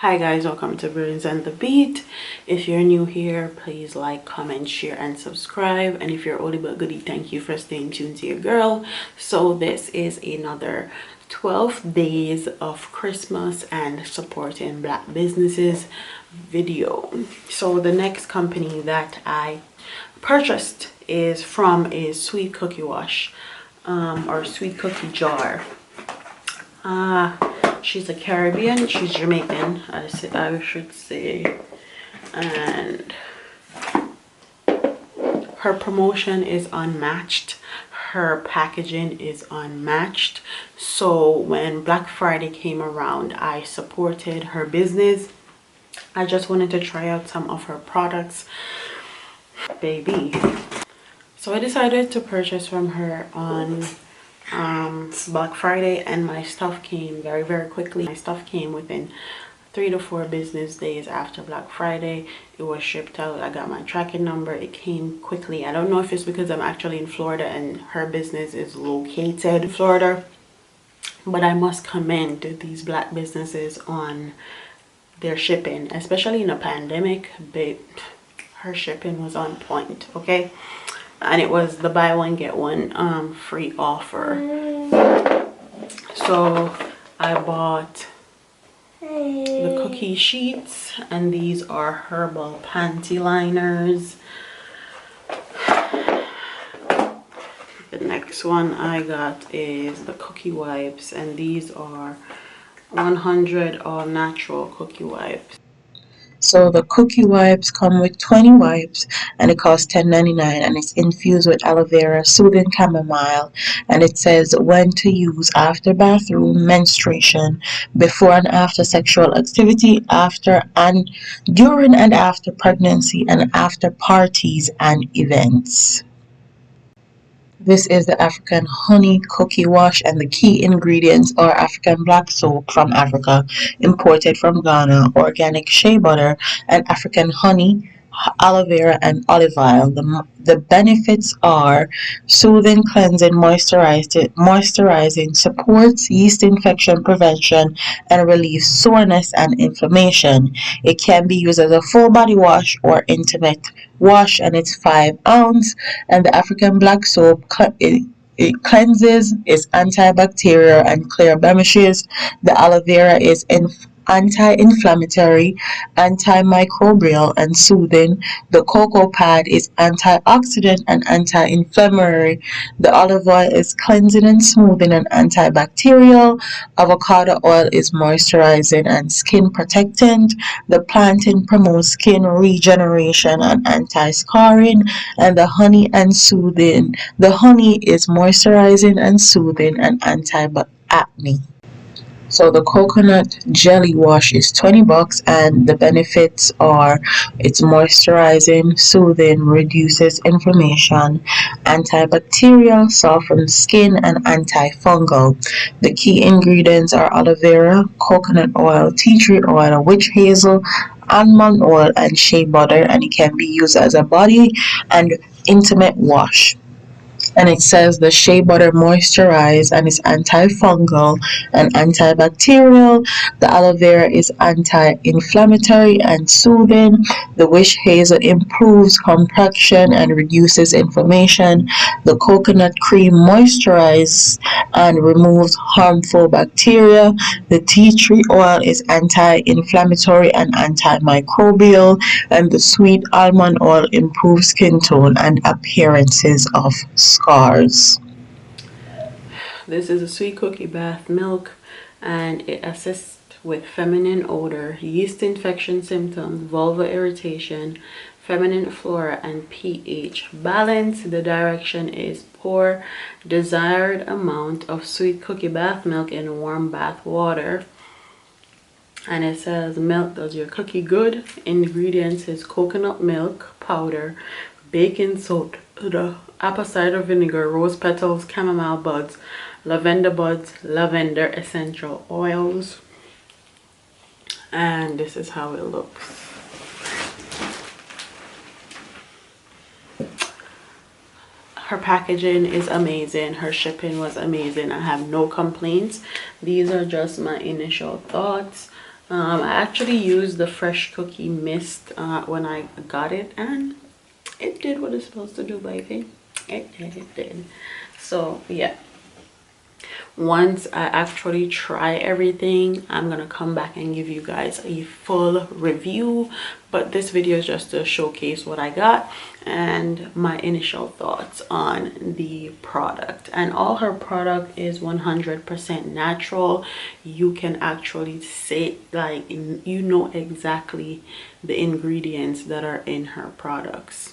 Hi guys, welcome to Brains and the Beat. If you're new here, please like, comment, share, and subscribe. And if you're oldie but goodie, thank you for staying tuned to your girl. So this is another 12 days of Christmas and supporting black businesses video. So the next company that I purchased is from a sweet cookie wash or sweet cookie jar. She's a Caribbean, she's Jamaican, I should say, and her promotion is unmatched. Her packaging is unmatched. So when Black Friday came around, I supported her business. I just wanted to try out some of her products, baby. So I decided to purchase from her on Black Friday, and my stuff came very quickly. My stuff came within 3 to 4 business days after Black Friday. It was shipped out. I got my tracking number. It came quickly. I don't know if it's because I'm actually in Florida and her business is located in Florida, but I must commend these black businesses on their shipping, especially in a pandemic. Babe, her shipping was on point, okay? And it was the buy one get one free offer. So I bought the cookie sheets, and these are Herbal panty liners. The next one I got is the cookie wipes, and these are 100 all natural cookie wipes. So the cookie wipes come with 20 wipes, and it costs $10.99, and it's infused with aloe vera, soothing chamomile, and it says when to use: after bathroom, menstruation, before and after sexual activity, after and during and after pregnancy, and after parties and events. This is the African honey cookie wash, and the key ingredients are African black soap from Africa, imported from Ghana, organic shea butter, and African honey, aloe vera, and olive oil. The benefits are soothing, cleansing, moisturizing, supports yeast infection prevention, and relieves soreness and inflammation. It can be used as a full body wash or intimate wash, and it's 5 ounce. And the African black soap it cleanses, is antibacterial and clear blemishes. The aloe vera is anti-inflammatory, antimicrobial, and soothing. The cocoa pad is antioxidant and anti-inflammatory. The olive oil is cleansing and smoothing and antibacterial. Avocado oil is moisturizing and skin protectant. The plantain promotes skin regeneration and anti-scarring. And the honey and soothing. The honey is moisturizing and soothing and anti-acne. So the coconut jelly wash is 20 bucks, and the benefits are it's moisturizing, soothing, reduces inflammation, antibacterial, softens skin, and antifungal. The key ingredients are aloe vera, coconut oil, tea tree oil, witch hazel, almond oil, and shea butter, and it can be used as a body and intimate wash. And it says the shea butter moisturize and is antifungal and antibacterial. The aloe vera is anti-inflammatory and soothing. The witch hazel improves complexion and reduces inflammation. The coconut cream moisturizes and removes harmful bacteria. The tea tree oil is anti-inflammatory and antimicrobial, and the sweet almond oil improves skin tone and appearances of scars. This is a sweet cookie bath milk, and it assists with feminine odor, yeast infection symptoms, vulvar irritation, feminine flora, and pH balance. The direction is pour desired amount of sweet cookie bath milk in warm bath water. And it says milk does your cookie good. Ingredients is coconut milk powder, baking soda, apple cider vinegar, rose petals, chamomile buds, lavender essential oils. And this is how it looks. Her packaging is amazing. Her shipping was amazing. I have no complaints. These are just my initial thoughts. I actually used the fresh cookie mist when I got it, and it did what it's supposed to do, baby. It did. So yeah, once I actually try everything, I'm gonna come back and give you guys a full review, but this video is just to showcase what I got and my initial thoughts on the product. And all her product is 100% natural. You can actually say, like, you know exactly the ingredients that are in her products.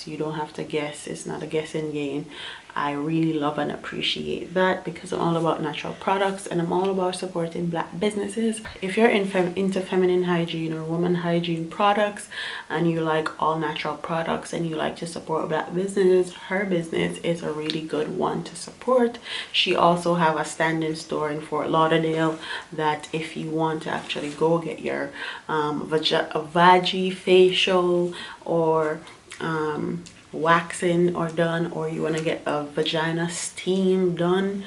You don't have to guess. It's not a guessing game. I really love and appreciate that, because I'm all about natural products and I'm all about supporting Black businesses. If you're into feminine hygiene or woman hygiene products, and you like all natural products and you like to support Black businesses, her business is a really good one to support. She also have a standing store in Fort Lauderdale that if you want to actually go get your veggie facial or waxing or done, or you want to get a vagina steam done,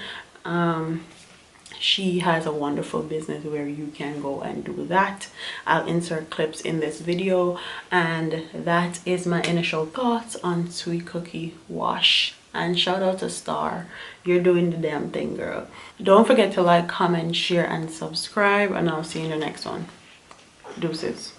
she has a wonderful business where you can go and do that. I'll insert clips in this video, and that is my initial thoughts on Sweet Cookie Wash. And shout out to Star, you're doing the damn thing, girl. Don't forget to like, comment, share, and subscribe, and I'll see you in the next one. Deuces.